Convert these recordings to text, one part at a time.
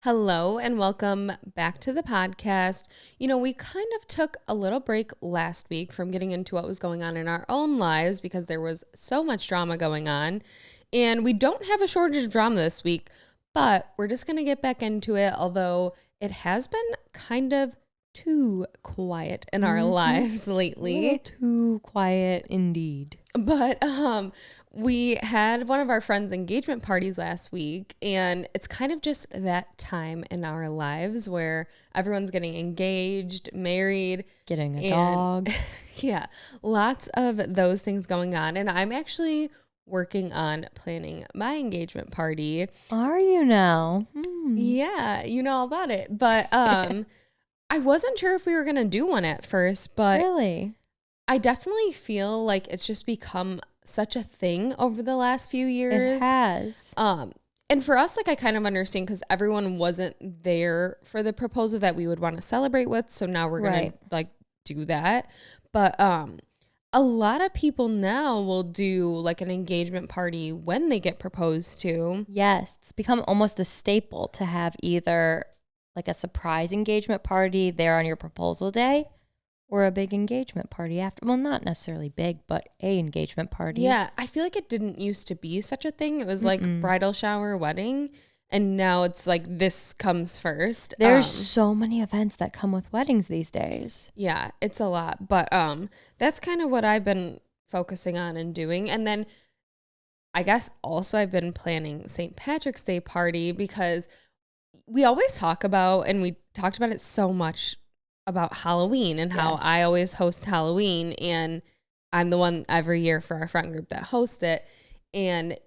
Hello and welcome back to the podcast. We kind of took a little break last week from getting into what was going on in our own lives because there was so much drama going on. And we don't have a shortage of drama this week, but we're just going to get back into it, although it has been kind of too quiet in our lives lately. A little too quiet indeed. But we had one of our friends' engagement parties last week, and it's kind of just that time in our lives where everyone's getting engaged, married, Getting a dog. Yeah, lots of those things going on. And I'm actually working on planning my engagement party. Are you now? Yeah, you know all about it. But I wasn't sure if we were going to do one at first, but Really? I definitely feel like it's just become such a thing over the last few years. It has. And for us, like, I kind of understand because everyone wasn't there for the proposal that we would want to celebrate with. So now we're going to like do that. But a lot of people now will do like an engagement party when they get proposed to. Yes. It's become almost a staple to have either like a surprise engagement party there on your proposal day or a big engagement party after. Well, not necessarily big, but a engagement party. Yeah, I feel like it didn't used to be such a thing. It was like bridal shower, wedding, and now it's like this comes first. There's so many events that come with weddings these days. Yeah, it's a lot, but that's kind of what I've been focusing on and doing. And then I guess also I've been planning St. Patrick's Day party because we always talk about, and we talked about it so much about Halloween and how I always host Halloween, and I'm the one every year for our friend group that hosts it. And,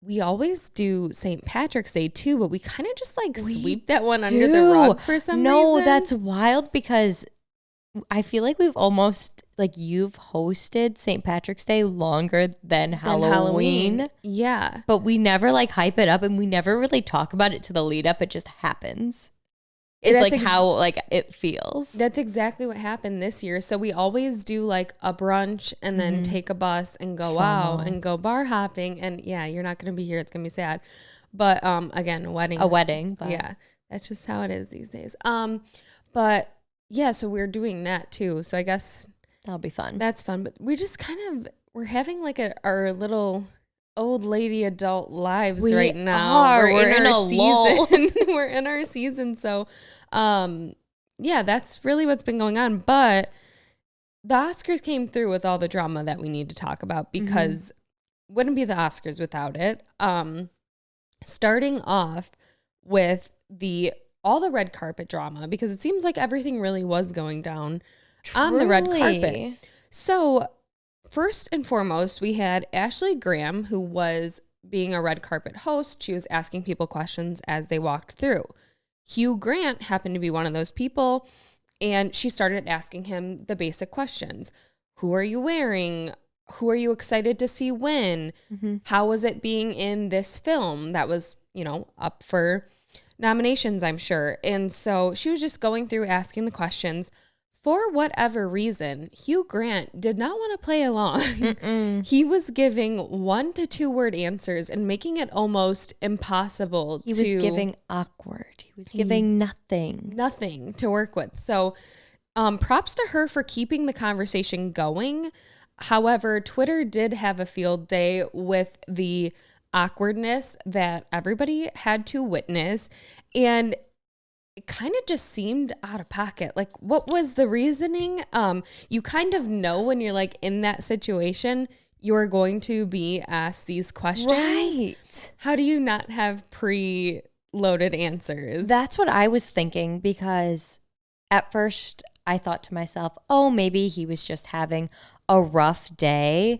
we always do St. Patrick's Day too, but we kind of just like sweep that one under the rug for some reason. No, that's wild because I feel like we've almost, like, you've hosted St. Patrick's Day longer than Halloween. Yeah. But we never like hype it up and we never really talk about it to the lead up. It just happens. It's like how like it feels. That's exactly what happened this year. So we always do like a brunch and then take a bus and go out and go bar hopping. And yeah, you're not going to be here. It's going to be sad. But again, a wedding. But Yeah, that's just how it is these days. But yeah, so we're doing that too. So I guess that'll be fun. that's fun. But we just we're having like our little old lady adult lives right now. We're in our season. We're in our season. So, yeah, that's really what's been going on. But the Oscars came through with all the drama that we need to talk about because wouldn't be the Oscars without it. Starting off with all the red carpet drama, because it seems like everything really was going down on the red carpet. So first and foremost, we had Ashley Graham, who was being a red carpet host. She was asking people questions as they walked through. Hugh Grant happened to be one of those people, and she started asking him the basic questions. Who are you wearing? Who are you excited to see win? How was it being in this film that was, up for nominations, I'm sure. And so she was just going through asking the questions. For whatever reason, Hugh Grant did not want to play along. He was giving 1 to 2 word answers and making it almost impossible. He was giving awkward. He was giving nothing to work with. So props to her for keeping the conversation going. However, Twitter did have a field day with the awkwardness that everybody had to witness. And it kind of just seemed out of pocket. Like, what was the reasoning? You kind of know when you're like in that situation, you're going to be asked these questions. Right. How do you not have pre-loaded answers? That's what I was thinking, because at first I thought to myself, oh, maybe he was just having a rough day.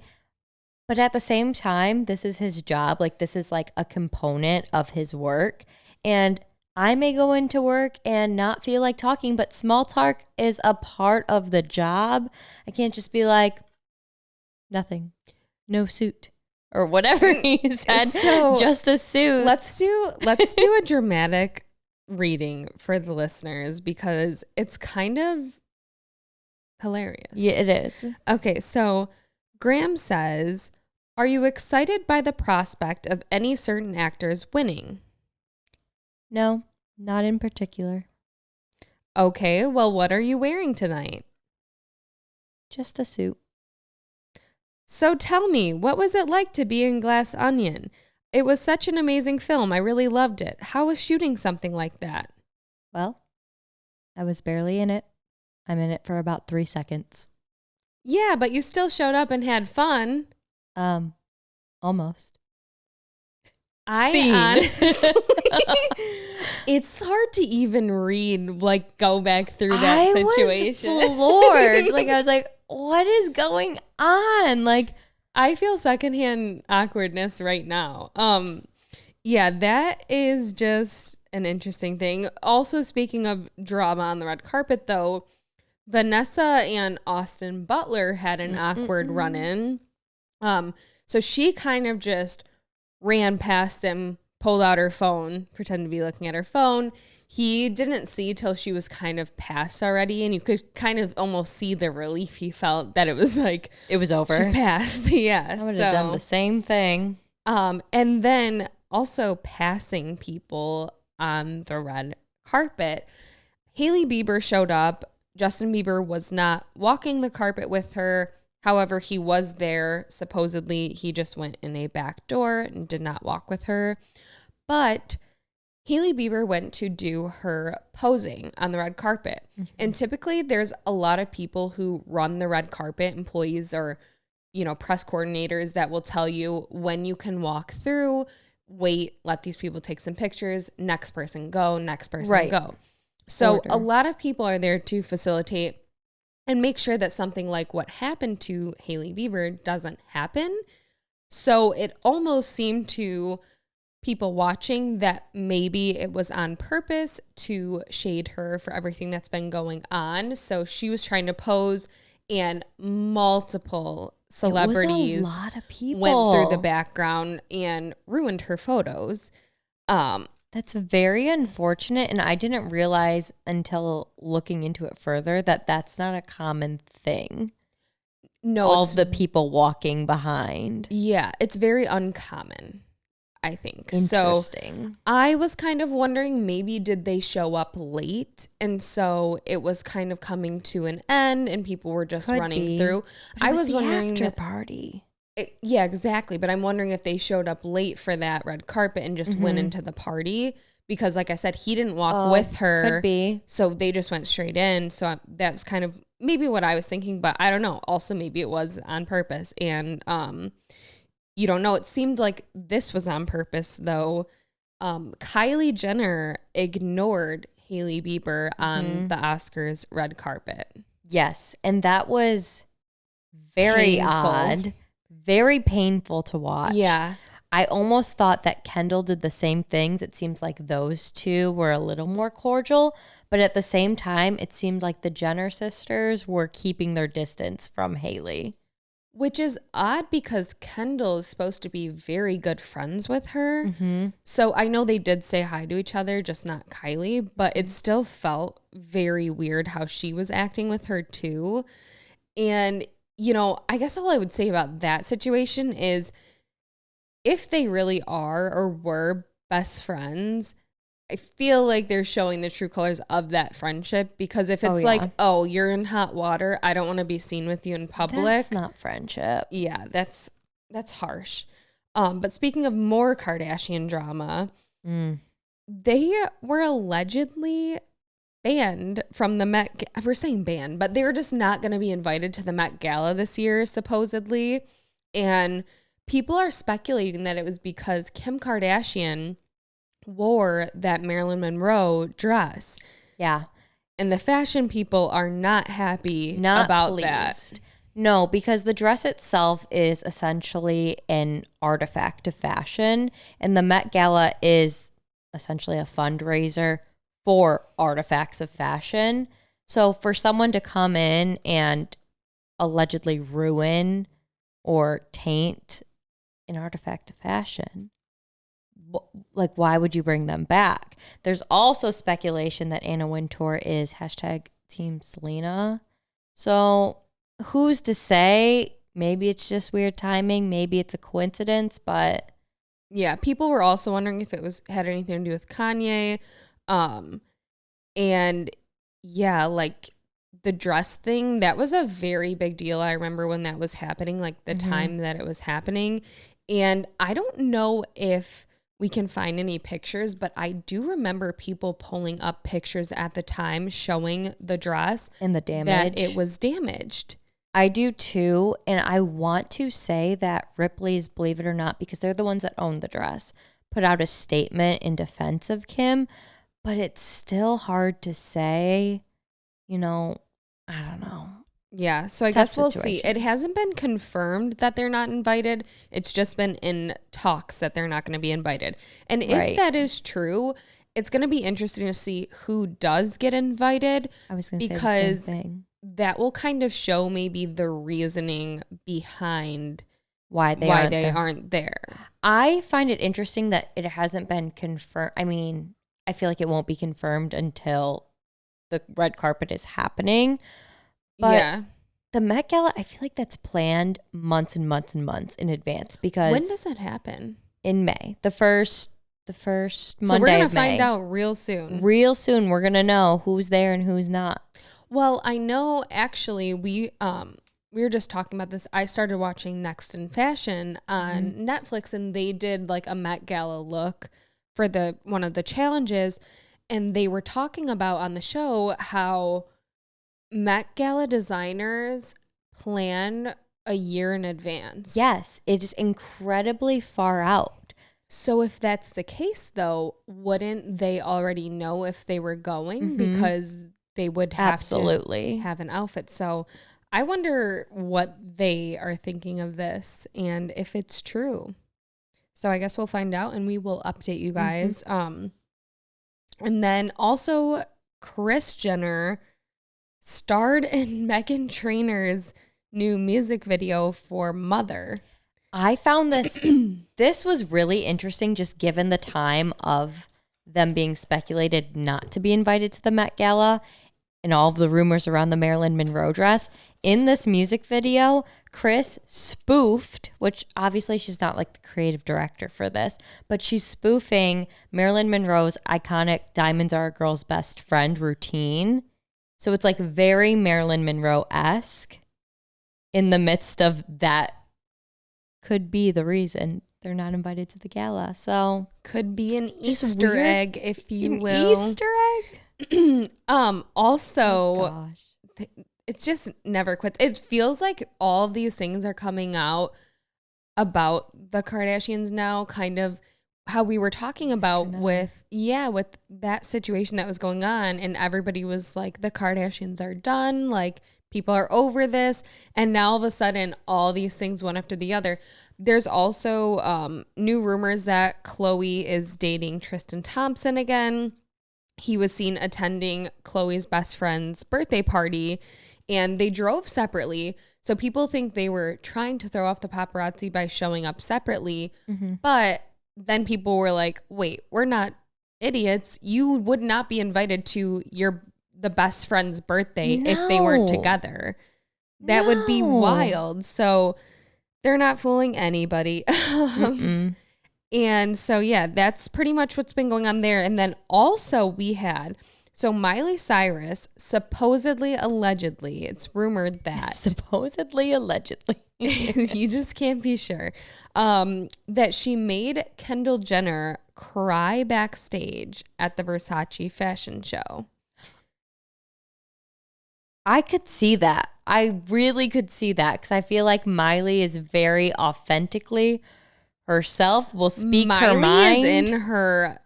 But at the same time, this is his job. Like, this is like a component of his work. And I may go into work and not feel like talking, but small talk is a part of the job. I can't just be like, nothing, no suit, or whatever he said, So, just a suit. Let's do a dramatic reading for the listeners because it's kind of hilarious. Yeah, it is. Okay, so Graham says, "Are you excited by the prospect of any certain actors winning?" No. Not in particular. Okay, well, what are you wearing tonight? Just a suit. So tell me, what was it like to be in Glass Onion? It was such an amazing film. I really loved it. How was shooting something like that? Well, I was barely in it. I'm in it for about 3 seconds. Yeah, but you still showed up and had fun. Almost. Honestly, it's hard to even read, like, go back through that situation. I was floored. Like, I was like, what is going on? Like, I feel secondhand awkwardness right now. Yeah, that is just an interesting thing. Also, speaking of drama on the red carpet, though, Vanessa and Austin Butler had an awkward run-in. So she kind of just ran past him, pulled out her phone, pretended to be looking at her phone. He didn't see till she was kind of past already, and you could kind of almost see the relief he felt that it was like it was over. She's past. Yeah. I would have done the same thing. And then also passing people on the red carpet. Hailey Bieber showed up. Justin Bieber was not walking the carpet with her. However, he was there. Supposedly, he just went in a back door and did not walk with her. But Hailey Bieber went to do her posing on the red carpet. Mm-hmm. And typically, there's a lot of people who run the red carpet, employees or, press coordinators that will tell you when you can walk through, wait, let these people take some pictures, next person go, next person go. So a lot of people are there to facilitate and make sure that something like what happened to Hailey Bieber doesn't happen. So it almost seemed to people watching that maybe it was on purpose to shade her for everything that's been going on. So she was trying to pose, and multiple celebrities, a lot of people went through the background and ruined her photos. That's very unfortunate, and I didn't realize until looking into it further that that's not a common thing. No, all of the people walking behind. Yeah, it's very uncommon, I think. Interesting. So I was kind of wondering, maybe did they show up late, and so it was kind of coming to an end, and people were just running through. I was wondering after party. Yeah, exactly. But I'm wondering if they showed up late for that red carpet and just went into the party, because like I said, he didn't walk with her. Could be. So they just went straight in. So that's kind of maybe what I was thinking, but I don't know. Also, maybe it was on purpose, and you don't know. It seemed like this was on purpose, though. Kylie Jenner ignored Hailey Bieber on the Oscars red carpet. Yes, and that was very odd. Very painful to watch. Yeah. I almost thought that Kendall did the same things. It seems like those two were a little more cordial, but at the same time, it seemed like the Jenner sisters were keeping their distance from Hailey. Which is odd, because Kendall is supposed to be very good friends with her. Mm-hmm. So I know they did say hi to each other, just not Kylie, but it still felt very weird how she was acting with her too. And I guess all I would say about that situation is, if they really are or were best friends, I feel like they're showing the true colors of that friendship, because if it's like, oh, you're in hot water, I don't want to be seen with you in public. That's not friendship. Yeah, that's harsh. But speaking of more Kardashian drama, they were allegedly banned from the Met. We're saying banned, but they were just not going to be invited to the Met Gala this year, supposedly. And people are speculating that it was because Kim Kardashian wore that Marilyn Monroe dress. Yeah. And the fashion people are not happy about that. No, because the dress itself is essentially an artifact of fashion, and the Met Gala is essentially a fundraiser for artifacts of fashion. So for someone to come in and allegedly ruin or taint an artifact of fashion, like, why would you bring them back? There's also speculation that Anna Wintour is #Team Selena. So who's to say? Maybe it's just weird timing. Maybe it's a coincidence, but yeah, people were also wondering if it had anything to do with Kanye. And yeah, like the dress thing, that was a very big deal. I remember when that was happening, like the time that it was happening. And I don't know if we can find any pictures, but I do remember people pulling up pictures at the time showing the dress and the damage, that it was damaged. I do too. And I want to say that Ripley's, believe it or not, because they're the ones that own the dress, put out a statement in defense of Kim, but it's still hard to say, you know, I don't know. Yeah, so I guess we'll see. It hasn't been confirmed that they're not invited. It's just been in talks that they're not going to be invited. And if that is true, it's going to be interesting to see who does get invited. I was going to say the same thing. That will kind of show maybe the reasoning behind why they aren't there. I find it interesting that it hasn't been confirmed. I mean, I feel like it won't be confirmed until the red carpet is happening. But the Met Gala, I feel like that's planned months and months and months in advance, because when does that happen? In May, the first Monday. So we're gonna find out real soon. Real soon, we're gonna know who's there and who's not. Well, I know actually we were just talking about this. I started watching Next in Fashion on Netflix, and they did like a Met Gala look for one of the challenges, and they were talking about on the show how Met Gala designers plan a year in advance. Yes, it is incredibly far out. So if that's the case, though, wouldn't they already know if they were going? Because they would have to have an outfit. So I wonder what they are thinking of this and if it's true. So I guess we'll find out and we will update you guys. And then also Kris Jenner starred in Meghan Trainor's new music video for Mother. I found this was really interesting, just given the time of them being speculated not to be invited to the Met Gala and all of the rumors around the Marilyn Monroe dress. In this music video, Kris spoofed, which obviously she's not like the creative director for this, but she's spoofing Marilyn Monroe's iconic "Diamonds Are a Girl's Best Friend" routine. So it's like very Marilyn Monroe-esque. In the midst of that, could be the reason they're not invited to the gala. So could be an Easter egg, if you will. Easter egg? Also, it just never quits. It feels like all of these things are coming out about the Kardashians now, kind of how we were talking about with that situation that was going on, and everybody was like, the Kardashians are done, like people are over this, and now all of a sudden all these things one after the other. There's also new rumors that Khloe is dating Tristan Thompson again. He was seen attending Khloe's best friend's birthday party, and they drove separately. So people think they were trying to throw off the paparazzi by showing up separately. But then people were like, wait, we're not idiots. You would not be invited to the best friend's birthday if they weren't together. That would be wild. So they're not fooling anybody. And so, yeah, that's pretty much what's been going on there. And then also we had, so Miley Cyrus supposedly, allegedly, it's rumored that. Supposedly, allegedly. You just can't be sure. That she made Kendall Jenner cry backstage at the Versace fashion show. I could see that. I really could see that, because I feel like Miley is very authentically herself, will speak her mind. Miley is in her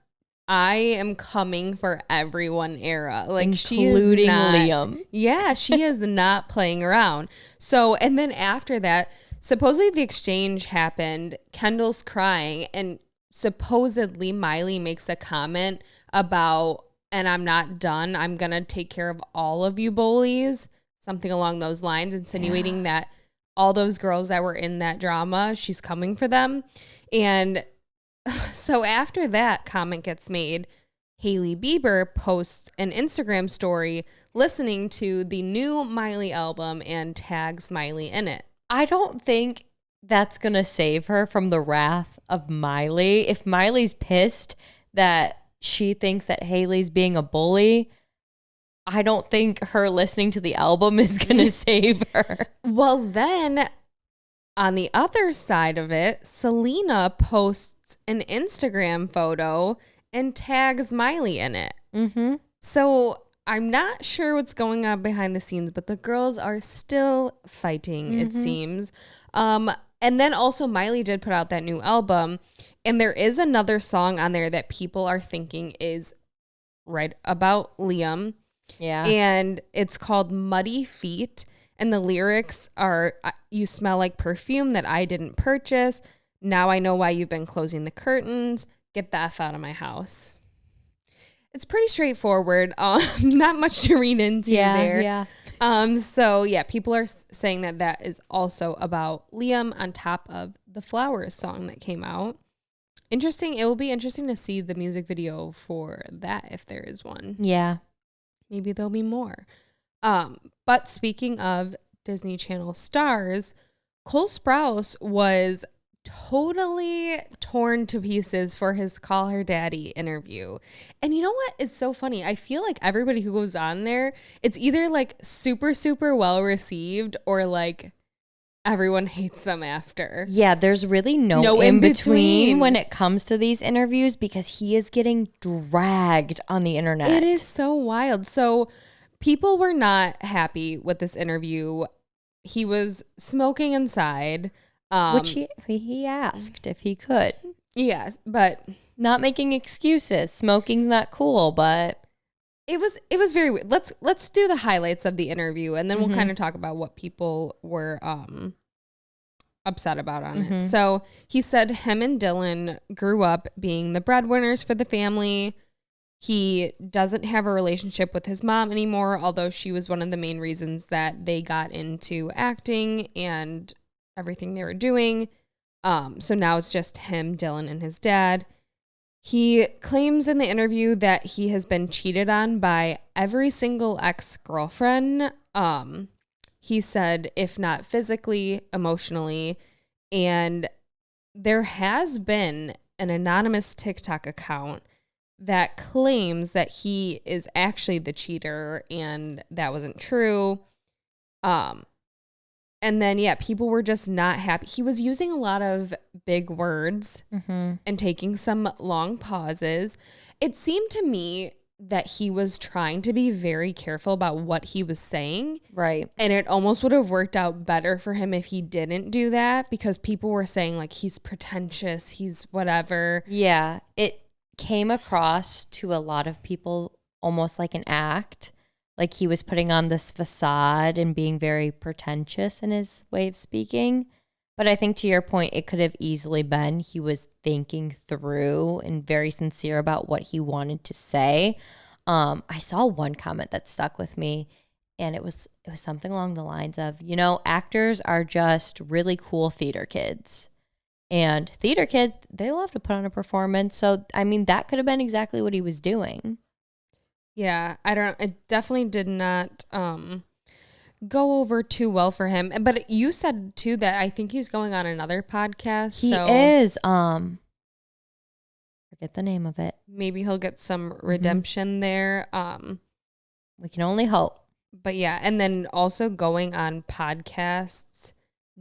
I am coming for everyone era. Like, including Liam. Yeah, she is not playing around. So, and then after that, supposedly the exchange happened. Kendall's crying, and supposedly Miley makes a comment about, and I'm not done, I'm going to take care of all of you bullies. Something along those lines, insinuating that all those girls that were in that drama, she's coming for them. And so after that comment gets made, Hailey Bieber posts an Instagram story listening to the new Miley album and tags Miley in it. I don't think that's going to save her from the wrath of Miley. If Miley's pissed that she thinks that Hailey's being a bully, I don't think her listening to the album is going to save her. Well, then on the other side of it, Selena posts an Instagram photo and tags Miley in it. Mm-hmm. So I'm not sure what's going on behind the scenes, but the girls are still fighting, it seems. And then also Miley did put out that new album, and there is another song on there that people are thinking is right about Liam. Yeah. And it's called Muddy Feet. And the lyrics are, you smell like perfume that I didn't purchase. Now I know why you've been closing the curtains. Get the F out of my house. It's pretty straightforward. Not much to read into there. Yeah. So yeah, people are saying that is also about Liam on top of the Flowers song that came out. Interesting. It will be interesting to see the music video for that if there is one. Yeah. Maybe there'll be more. But speaking of Disney Channel stars, Cole Sprouse was totally torn to pieces for his Call Her Daddy interview. And you know what is so funny? I feel like everybody who goes on there, it's either like super, super well received or like everyone hates them after. Yeah, there's really no in between when it comes to these interviews because he is getting dragged on the internet. It is so wild. So people were not happy with this interview. He was smoking inside. Which he asked if he could. Yes, but not making excuses. Smoking's not cool, but it was very weird. Let's do the highlights of the interview, and then we'll kind of talk about what people were upset about on it. So he said him and Dylan grew up being the breadwinners for the family. He doesn't have a relationship with his mom anymore, although she was one of the main reasons that they got into acting and everything they were doing. So now it's just him, Dylan, and his dad. He claims in the interview that he has been cheated on by every single ex-girlfriend. He said, if not physically, emotionally. And there has been an anonymous TikTok account that claims that he is actually the cheater and that wasn't true. And then, yeah, people were just not happy. He was using a lot of big words and taking some long pauses. It seemed to me that he was trying to be very careful about what he was saying. Right. And it almost would have worked out better for him if he didn't do that, because people were saying, like, he's pretentious, he's whatever. Yeah. It came across to a lot of people almost like an act. Like he was putting on this facade and being very pretentious in his way of speaking. But I think to your point, it could have easily been he was thinking through and very sincere about what he wanted to say. I saw one comment that stuck with me, and it was something along the lines of, you know, actors are just really cool theater kids. And theater kids, they love to put on a performance. So, I mean, that could have been exactly what he was doing. Yeah, it definitely did not go over too well for him. But you said too that I think he's going on another podcast. He is. Forget the name of it. Maybe he'll get some redemption there. We can only hope. But yeah, and then also going on podcasts,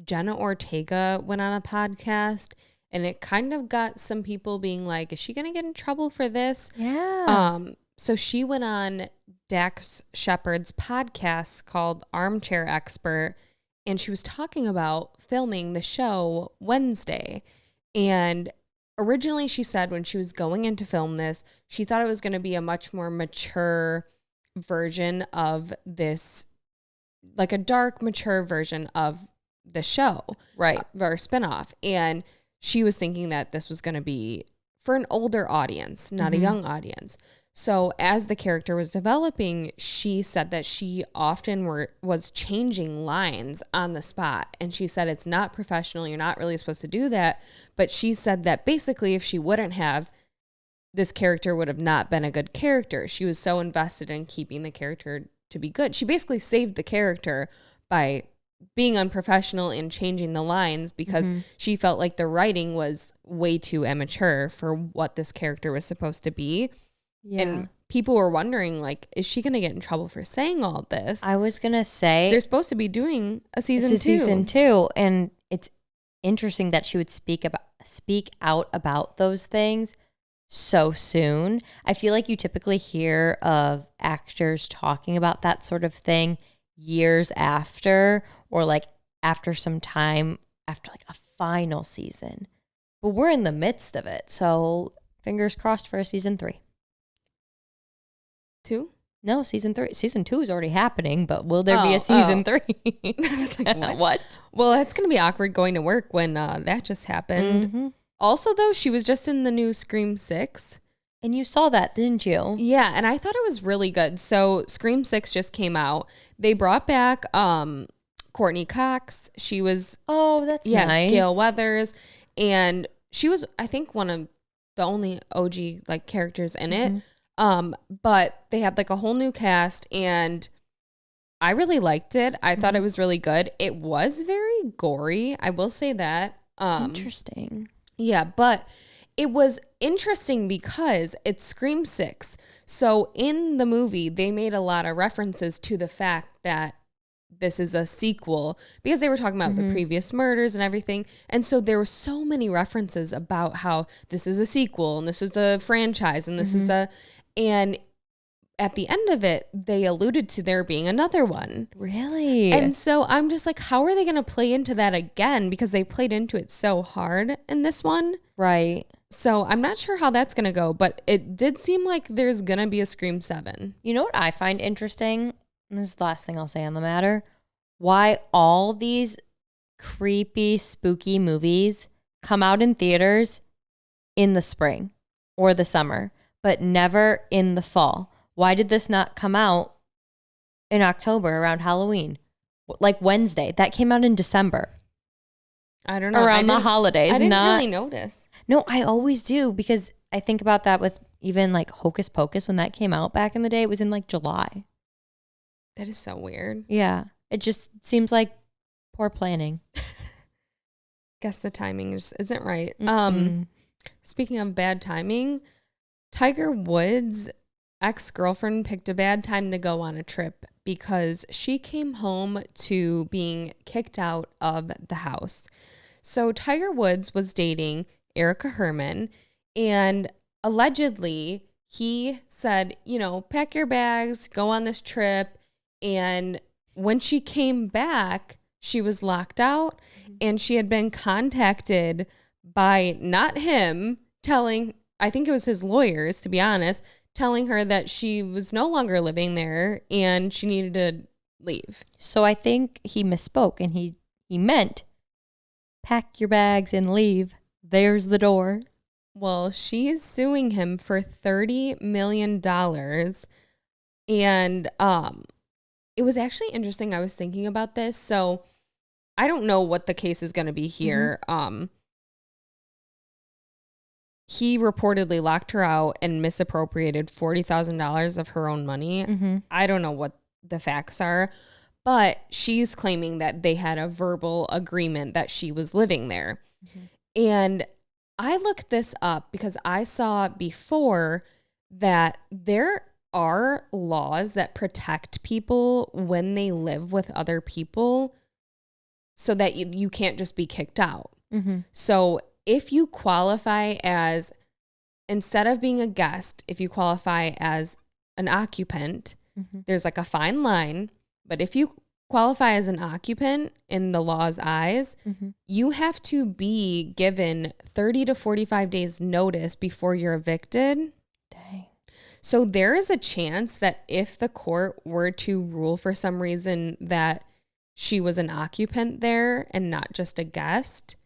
Jenna Ortega went on a podcast, and it kind of got some people being like, is she going to get in trouble for this? Yeah. So she went on Dax Shepard's podcast called Armchair Expert, and she was talking about filming the show Wednesday. And originally she said when she was going in to film this, she thought it was going to be a much more mature version of this, like a dark, mature version of the show. Right. Or spinoff. And she was thinking that this was going to be for an older audience, not a young audience. So as the character was developing, she said that she often was changing lines on the spot. And she said it's not professional. You're not really supposed to do that. But she said that basically if she wouldn't have, this character would have not been a good character. She was so invested in keeping the character to be good. She basically saved the character by being unprofessional and changing the lines because she felt like the writing was way too immature for what this character was supposed to be. Yeah. And people were wondering, like, is she going to get in trouble for saying all this? I was going to say. They're supposed to be doing a season 2. Season 2. And it's interesting that she would speak out about those things so soon. I feel like you typically hear of actors talking about that sort of thing years after, or like after some time, after like a final season. But we're in the midst of it. So fingers crossed for a season 3. 2? No, season 3. Season 2 is already happening, but will there be a season 3? I was like, what? Well, it's going to be awkward going to work when that just happened. Mm-hmm. Also, though, she was just in the new Scream 6. And you saw that, didn't you? Yeah, and I thought it was really good. So Scream 6 just came out. They brought back Courtney Cox. She was... Oh, that's nice. Gale Weathers. And she was, I think, one of the only OG like characters in it. But they had like a whole new cast, and I really liked it. I thought it was really good. It was very gory, I will say that. Interesting. Yeah, but it was interesting because it's Scream 6. So in the movie, they made a lot of references to the fact that this is a sequel, because they were talking about the previous murders and everything. And so there were so many references about how this is a sequel and this is a franchise and this is and at the end of it, they alluded to there being another one. Really? And so I'm just like, how are they going to play into that again? Because they played into it so hard in this one. Right. So I'm not sure how that's going to go, but it did seem like there's going to be a Scream 7. You know what I find interesting? And this is the last thing I'll say on the matter. Why all these creepy, spooky movies come out in theaters in the spring or the summer, but never in the fall. Why did this not come out in October around Halloween? Like Wednesday. That came out in December. I don't know. Around the holidays. I didn't really notice. No, I always do, because I think about that with even like Hocus Pocus when that came out back in the day. It was in like July. That is so weird. Yeah. It just seems like poor planning. Guess the timing isn't right. Mm-mm. Speaking of bad timing, Tiger Woods' ex-girlfriend picked a bad time to go on a trip because she came home to being kicked out of the house. So Tiger Woods was dating Erica Herman, and allegedly he said, pack your bags, go on this trip. And when she came back, she was locked out, and she had been contacted by not him I think it was his lawyers, to be honest, telling her that she was no longer living there and she needed to leave. So I think he misspoke, and he meant pack your bags and leave. There's the door. Well, she is suing him for $30 million. And it was actually interesting. I was thinking about this. So I don't know what the case is going to be here. He reportedly locked her out and misappropriated $40,000 of her own money. I don't know what the facts are, but she's claiming that they had a verbal agreement that she was living there. And I looked this up because I saw before that there are laws that protect people when they live with other people so that you can't just be kicked out. So if you qualify as, instead of being a guest, if you qualify as an occupant, there's like a fine line. But if you qualify as an occupant in the law's eyes, you have to be given 30 to 45 days notice before you're evicted. Dang. So there is a chance that if the court were to rule for some reason that she was an occupant there and not just a guest,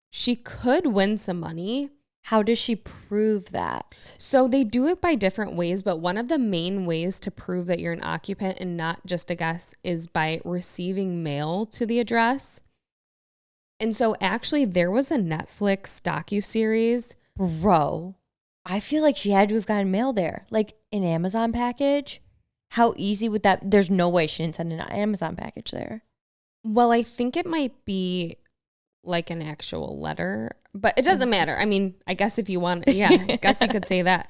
she could win some money. How does she prove that? So they do it by different ways, but one of the main ways to prove that you're an occupant and not just a guest is by receiving mail to the address. And so actually there was a Netflix docuseries. Bro, I feel like she had to have gotten mail there. Like an Amazon package. How easy would that? There's no way she didn't send an Amazon package there. Well, I think it might be like an actual letter, but it doesn't matter. I mean, I guess if you want, I guess you could say that.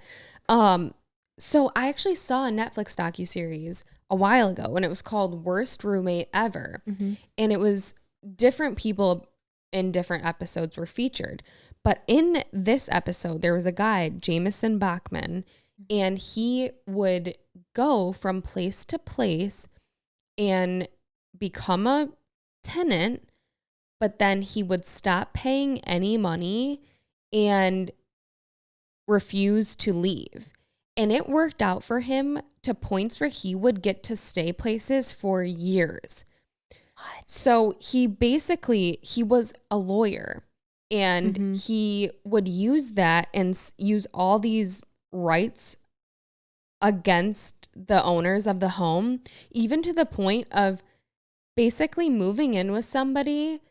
So I actually saw a Netflix docuseries a while ago, and it was called Worst Roommate Ever. Mm-hmm. And it was different people in different episodes were featured. But in this episode, there was a guy, Jameson Bachman, and he would go from place to place and become a tenant, but then he would stop paying any money and refuse to leave. And it worked out for him to points where he would get to stay places for years. What? So he was a lawyer, and he would use that and use all these rights against the owners of the home, even to the point of basically moving in with somebody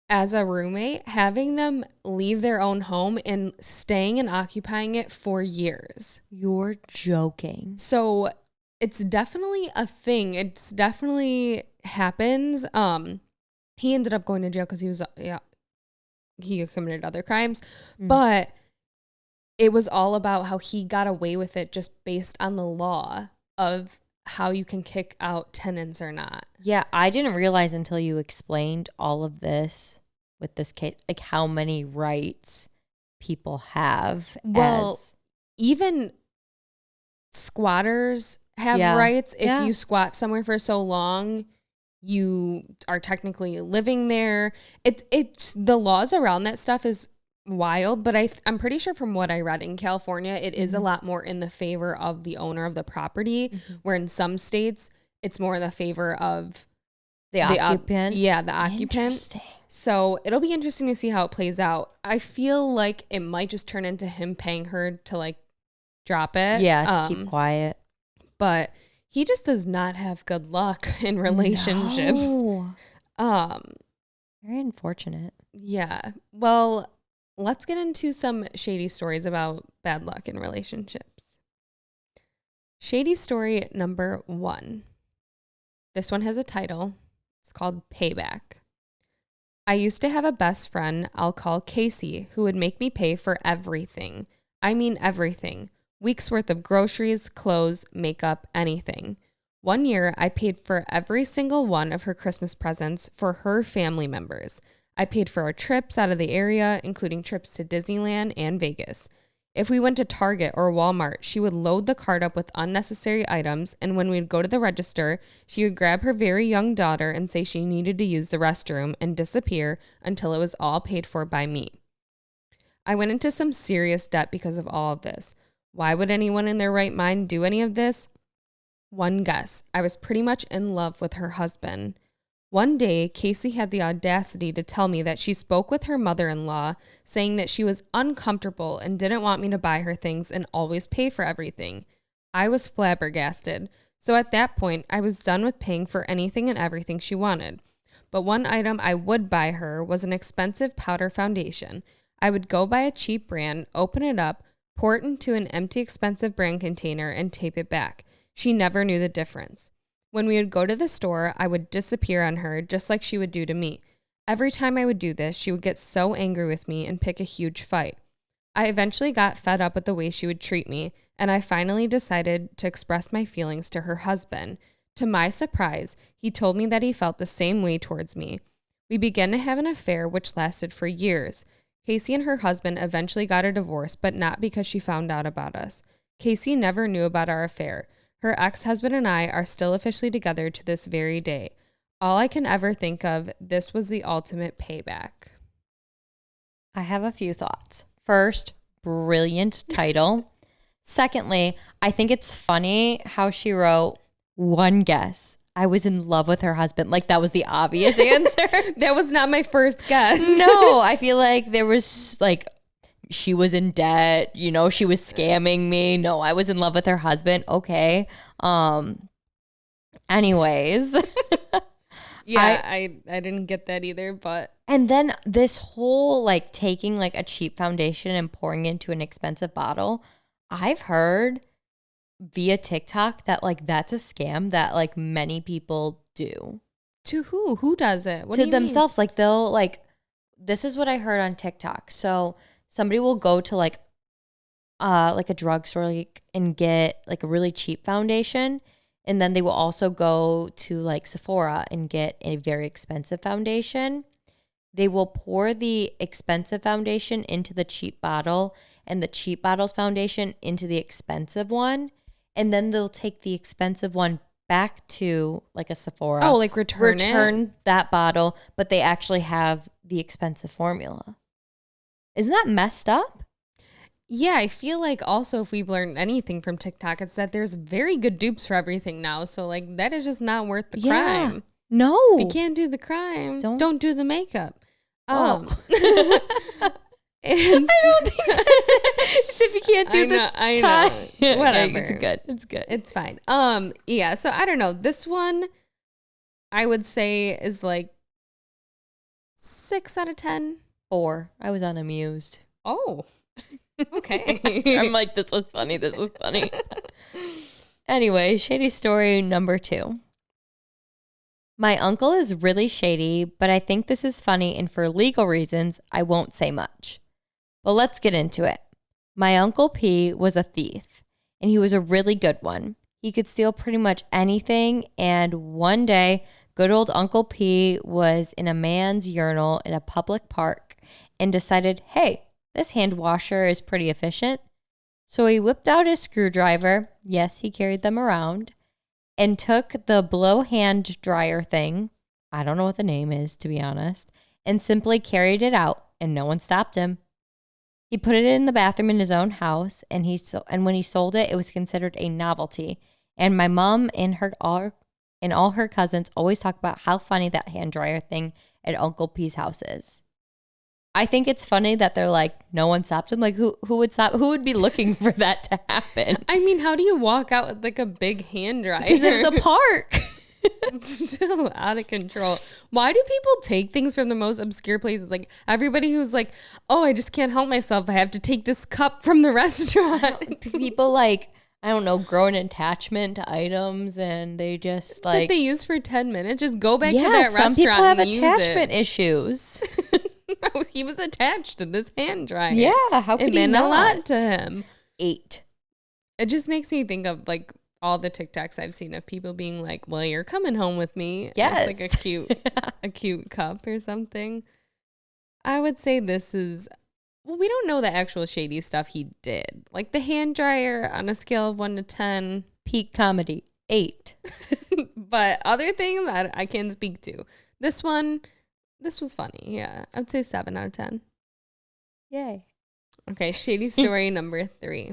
as a roommate, having them leave their own home and staying and occupying it for years. You're joking. So it's definitely a thing. It's definitely happens. He ended up going to jail because he committed other crimes, but it was all about how he got away with it just based on the law of how you can kick out tenants or not. Yeah, I didn't realize until you explained all of this with this case, like how many rights people have. Well, even squatters have rights. If you squat somewhere for so long, you are technically living there. It's the laws around that stuff is wild, but I'm pretty sure from what I read in California, it is a lot more in the favor of the owner of the property, where in some states it's more in the favor of the occupant. The occupant. So it'll be interesting to see how it plays out. I feel like it might just turn into him paying her to like drop it. Yeah, to keep quiet. But he just does not have good luck in relationships. No. Very unfortunate. Yeah. Well, let's get into some shady stories about bad luck in relationships. Shady story number 1. This one has a title. It's called Payback. I used to have a best friend I'll call Casey who would make me pay for everything. I mean everything. Weeks worth of groceries, clothes, makeup, anything. One year, I paid for every single one of her Christmas presents for her family members. I paid for our trips out of the area, including trips to Disneyland and Vegas. If we went to Target or Walmart, she would load the cart up with unnecessary items, and when we'd go to the register, she would grab her very young daughter and say she needed to use the restroom and disappear until it was all paid for by me. I went into some serious debt because of all of this. Why would anyone in their right mind do any of this? One guess. I was pretty much in love with her husband. One day, Casey had the audacity to tell me that she spoke with her mother-in-law, saying that she was uncomfortable and didn't want me to buy her things and always pay for everything. I was flabbergasted. So at that point, I was done with paying for anything and everything she wanted. But one item I would buy her was an expensive powder foundation. I would go buy a cheap brand, open it up, pour it into an empty expensive brand container, and tape it back. She never knew the difference. When we would go to the store, I would disappear on her just like she would do to me. Every time I would do this, she would get so angry with me and pick a huge fight. I eventually got fed up with the way she would treat me, and I finally decided to express my feelings to her husband. To my surprise, he told me that he felt the same way towards me. We began to have an affair which lasted for years. Casey and her husband eventually got a divorce, but not because she found out about us. Casey never knew about our affair. Her ex-husband and I are still officially together to this very day. All I can ever think of, this was the ultimate payback. I have a few thoughts. First, brilliant title. Secondly, I think it's funny how she wrote, one guess. I was in love with her husband. Like, that was the obvious answer. That was not my first guess. No, I feel like there was like, she was in debt, you know, she was scamming me. No, I was in love with her husband. Okay. Anyways. Yeah, I didn't get that either, but. And then this whole like taking like a cheap foundation and pouring into an expensive bottle. I've heard via TikTok that like that's a scam that like many people do. To who? Who does it? What to themselves. Mean? Like they'll like, this is what I heard on TikTok. So somebody will go to like like a drugstore and get like a really cheap foundation. And then they will also go to like Sephora and get a very expensive foundation. They will pour the expensive foundation into the cheap bottle and the cheap bottle's foundation into the expensive one. And then they'll take the expensive one back to like a Sephora. Oh, like return that bottle, but they actually have the expensive formula. Isn't that messed up? Yeah, I feel like also if we've learned anything from TikTok, it's that there's very good dupes for everything now. So like that is just not worth the crime. No. If you can't do the crime, don't do the makeup. And I don't think that's it. It's if you can't do I know. Whatever. It's good. It's fine. Yeah, so I don't know. This one I would say is like 6 out of 10. 4. I was unamused. Oh. Okay. I'm like, this was funny. Anyway, shady story number 2. My uncle is really shady, but I think this is funny, and for legal reasons, I won't say much. But let's get into it. My Uncle P was a thief, and he was a really good one. He could steal pretty much anything, and one day, good old Uncle P was in a man's urinal in a public park and decided, hey, this hand washer is pretty efficient. So he whipped out his screwdriver, yes, he carried them around, and took the blow hand dryer thing, I don't know what the name is, to be honest, and simply carried it out, and no one stopped him. He put it in the bathroom in his own house, and when he sold it, it was considered a novelty. And my mom and all her cousins always talk about how funny that hand dryer thing at Uncle P's house is. I think it's funny that they're like, no one stopped him. Like, who would stop? Who would be looking for that to happen? I mean, how do you walk out with like a big hand dryer? Because there's a park. It's still out of control. Why do people take things from the most obscure places? Like everybody who's like, oh, I just can't help myself. I have to take this cup from the restaurant. People like, I don't know, grow an attachment to items and they just like. That they use for 10 minutes. Just go back to that restaurant. Some people have and attachment issues. He was attached to this hand dryer. Yeah, how could he not? It meant a lot to him. 8. It just makes me think of like all the TikToks I've seen of people being like, well, you're coming home with me. Yes. It's like a cute cup or something. I would say this is, well, we don't know the actual shady stuff he did. Like the hand dryer on a scale of 1 to 10. Peak comedy, 8. But other things I can't speak to. This was funny. Yeah. I would say 7 out of 10. Yay. Okay. Shady story number 3.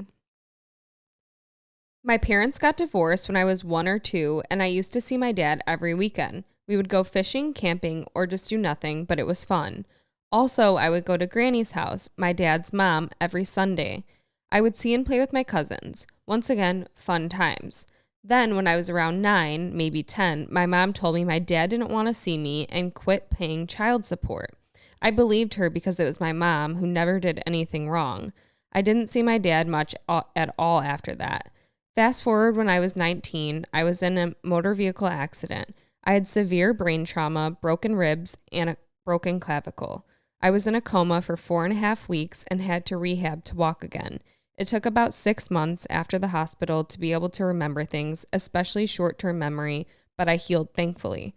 My parents got divorced when I was 1 or 2, and I used to see my dad every weekend. We would go fishing, camping, or just do nothing, but it was fun. Also, I would go to Granny's house, my dad's mom, every Sunday. I would see and play with my cousins. Once again, fun times. Then, when I was around 9, maybe 10, my mom told me my dad didn't want to see me and quit paying child support. I believed her because it was my mom who never did anything wrong. I didn't see my dad much at all after that. Fast forward when I was 19, I was in a motor vehicle accident. I had severe brain trauma, broken ribs, and a broken clavicle. I was in a coma for 4.5 weeks and had to rehab to walk again. It took about 6 months after the hospital to be able to remember things, especially short-term memory, but I healed thankfully.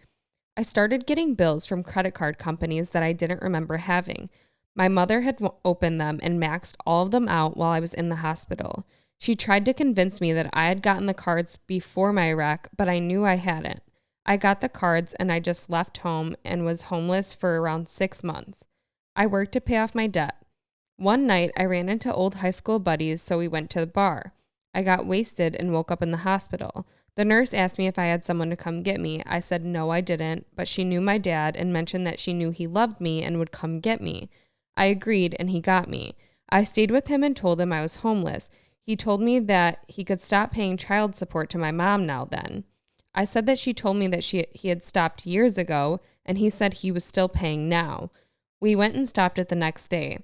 I started getting bills from credit card companies that I didn't remember having. My mother had opened them and maxed all of them out while I was in the hospital. She tried to convince me that I had gotten the cards before my wreck, but I knew I hadn't. I got the cards and I just left home and was homeless for around 6 months. I worked to pay off my debt. One night, I ran into old high school buddies, so we went to the bar. I got wasted and woke up in the hospital. The nurse asked me if I had someone to come get me. I said no, I didn't, but she knew my dad and mentioned that she knew he loved me and would come get me. I agreed and he got me. I stayed with him and told him I was homeless. He told me that he could stop paying child support to my mom now then. I said that she told me that he had stopped years ago, and he said he was still paying now. We went and stopped it the next day.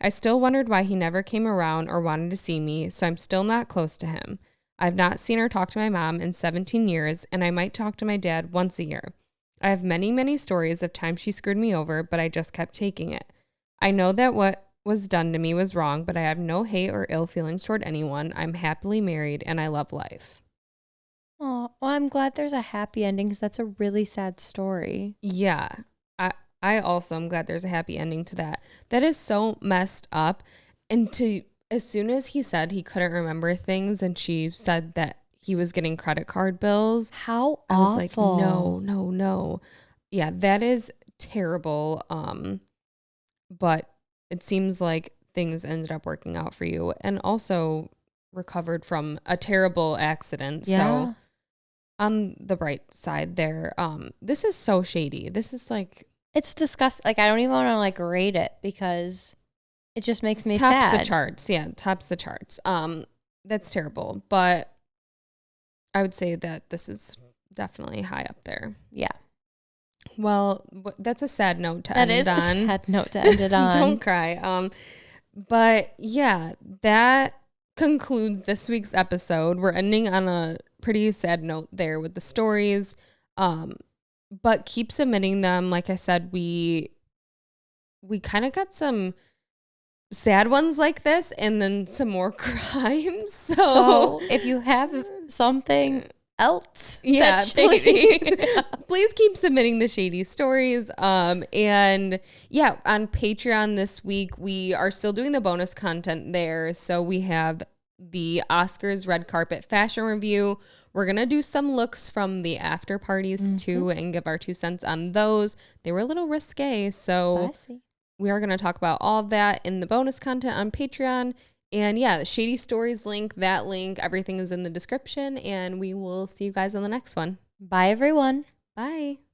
I still wondered why he never came around or wanted to see me, so I'm still not close to him. I've not seen or talked to my mom in 17 years, and I might talk to my dad once a year. I have many, many stories of times she screwed me over, but I just kept taking it. I know that what was done to me was wrong, but I have no hate or ill feelings toward anyone. I'm happily married and I love life. Oh, well, I'm glad there's a happy ending because that's a really sad story. Yeah. I also am glad there's a happy ending to that. That is so messed up. And as soon as he said he couldn't remember things and she said that he was getting credit card bills. How I was like, awful. no. Yeah, that is terrible. But it seems like things ended up working out for you and also recovered from a terrible accident. Yeah. So on the bright side there, this is so shady. This is like, it's disgusting. Like, I don't even want to like rate it because it just makes me tops sad. the charts. Yeah, tops the charts. That's terrible. But I would say that this is definitely high up there. Yeah. Well, that's a sad note to end on. That is a sad note to end it on. Don't cry. But yeah, that concludes this week's episode. We're ending on a pretty sad note there with the stories. But keep submitting them. Like I said, we kind of got some sad ones like this and then some more crimes. So if you have something else, yeah, shady, please keep submitting the shady stories. And yeah, on Patreon this week, we are still doing the bonus content there. So we have the Oscars red carpet fashion review. We're going to do some looks from the after parties too and give our 2 cents on those. They were a little risque. So spicy. We are going to talk about all of that in the bonus content on Patreon. And yeah, the Shady Stories link, that link, everything is in the description. And we will see you guys on the next one. Bye, everyone. Bye.